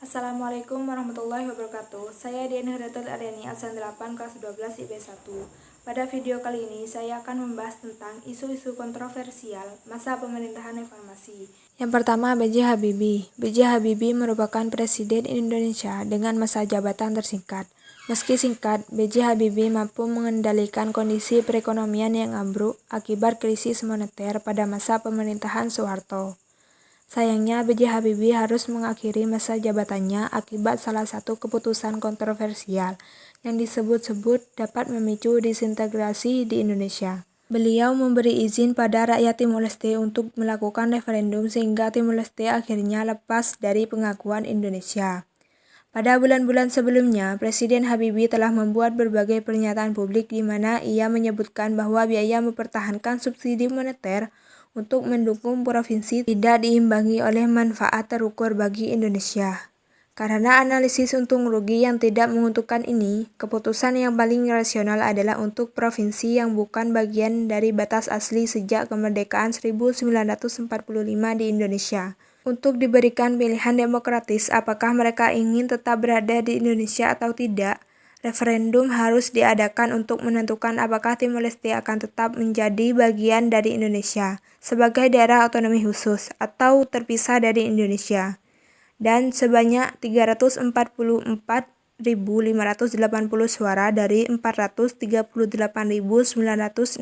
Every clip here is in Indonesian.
Assalamualaikum warahmatullahi wabarakatuh. Saya Dian Hiratul Aryani, absen 8 kelas 12 IB1. Pada video kali ini, saya akan membahas tentang isu-isu kontroversial masa pemerintahan reformasi. Yang pertama, B.J. Habibie. B.J. Habibie merupakan Presiden Indonesia dengan masa jabatan tersingkat. Meski singkat, B.J. Habibie mampu mengendalikan kondisi perekonomian yang ambruk akibat krisis moneter pada masa pemerintahan Soeharto. Sayangnya, B.J. Habibie harus mengakhiri masa jabatannya akibat salah satu keputusan kontroversial yang disebut-sebut dapat memicu disintegrasi di Indonesia. Beliau memberi izin pada rakyat Timor Leste untuk melakukan referendum sehingga Timor Leste akhirnya lepas dari pengakuan Indonesia. Pada bulan-bulan sebelumnya, Presiden Habibie telah membuat berbagai pernyataan publik di mana ia menyebutkan bahwa biaya mempertahankan subsidi moneter untuk mendukung provinsi tidak diimbangi oleh manfaat terukur bagi Indonesia. Karena analisis untung rugi yang tidak menguntungkan ini, keputusan yang paling rasional adalah untuk provinsi yang bukan bagian dari batas asli sejak kemerdekaan 1945 di Indonesia, untuk diberikan pilihan demokratis apakah mereka ingin tetap berada di Indonesia atau tidak. Referendum harus diadakan untuk menentukan apakah Timor Leste akan tetap menjadi bagian dari Indonesia sebagai daerah otonomi khusus atau terpisah dari Indonesia. Dan sebanyak 344.580 suara dari 438.968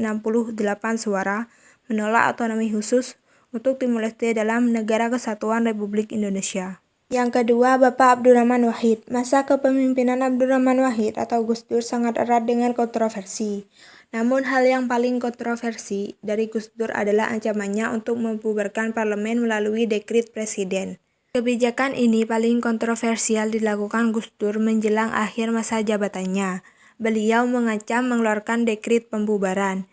suara menolak otonomi khusus untuk Timor Leste dalam Negara Kesatuan Republik Indonesia. Yang kedua, Bapak Abdurrahman Wahid. Masa kepemimpinan Abdurrahman Wahid atau Gus Dur sangat erat dengan kontroversi. Namun hal yang paling kontroversi dari Gus Dur adalah ancamannya untuk membubarkan parlemen melalui dekret presiden. Kebijakan ini paling kontroversial dilakukan Gus Dur menjelang akhir masa jabatannya. Beliau mengancam mengeluarkan dekret pembubaran.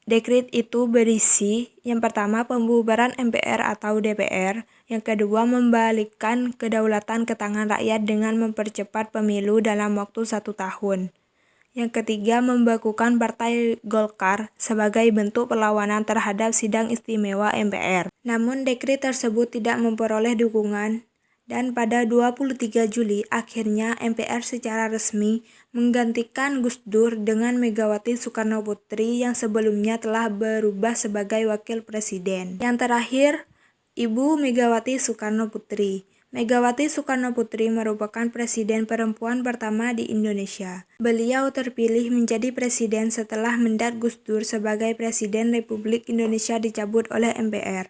Dekret itu berisi, yang pertama pembubaran MPR atau DPR, yang kedua membalikkan kedaulatan ke tangan rakyat dengan mempercepat pemilu dalam waktu 1 tahun. Yang ketiga membekukan Partai Golkar sebagai bentuk perlawanan terhadap sidang istimewa MPR. Namun dekret tersebut tidak memperoleh dukungan. Dan pada 23 Juli, akhirnya MPR secara resmi menggantikan Gus Dur dengan Megawati Soekarnoputri yang sebelumnya telah berubah sebagai wakil presiden. Yang terakhir, Ibu Megawati Soekarnoputri. Megawati Soekarnoputri merupakan presiden perempuan pertama di Indonesia. Beliau terpilih menjadi presiden setelah mandat Gus Dur sebagai Presiden Republik Indonesia dicabut oleh MPR.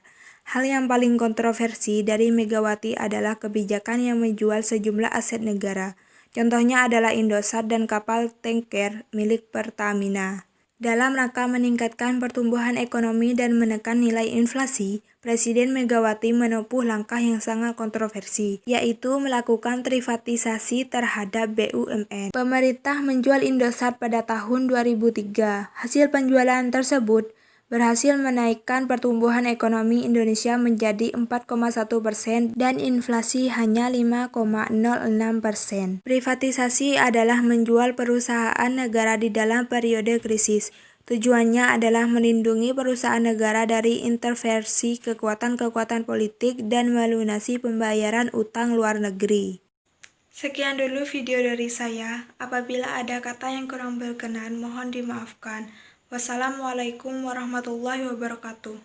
Hal yang paling kontroversi dari Megawati adalah kebijakan yang menjual sejumlah aset negara. Contohnya adalah Indosat dan kapal tanker milik Pertamina. Dalam rangka meningkatkan pertumbuhan ekonomi dan menekan nilai inflasi, Presiden Megawati menempuh langkah yang sangat kontroversi, yaitu melakukan privatisasi terhadap BUMN. Pemerintah menjual Indosat pada tahun 2003. Hasil penjualan tersebut berhasil menaikkan pertumbuhan ekonomi Indonesia menjadi 4,1% dan inflasi hanya 5,06%. Privatisasi adalah menjual perusahaan negara di dalam periode krisis. Tujuannya adalah melindungi perusahaan negara dari intervensi kekuatan-kekuatan politik dan melunasi pembayaran utang luar negeri. Sekian dulu video dari saya. Apabila ada kata yang kurang berkenan, mohon dimaafkan. Wassalamualaikum warahmatullahi wabarakatuh.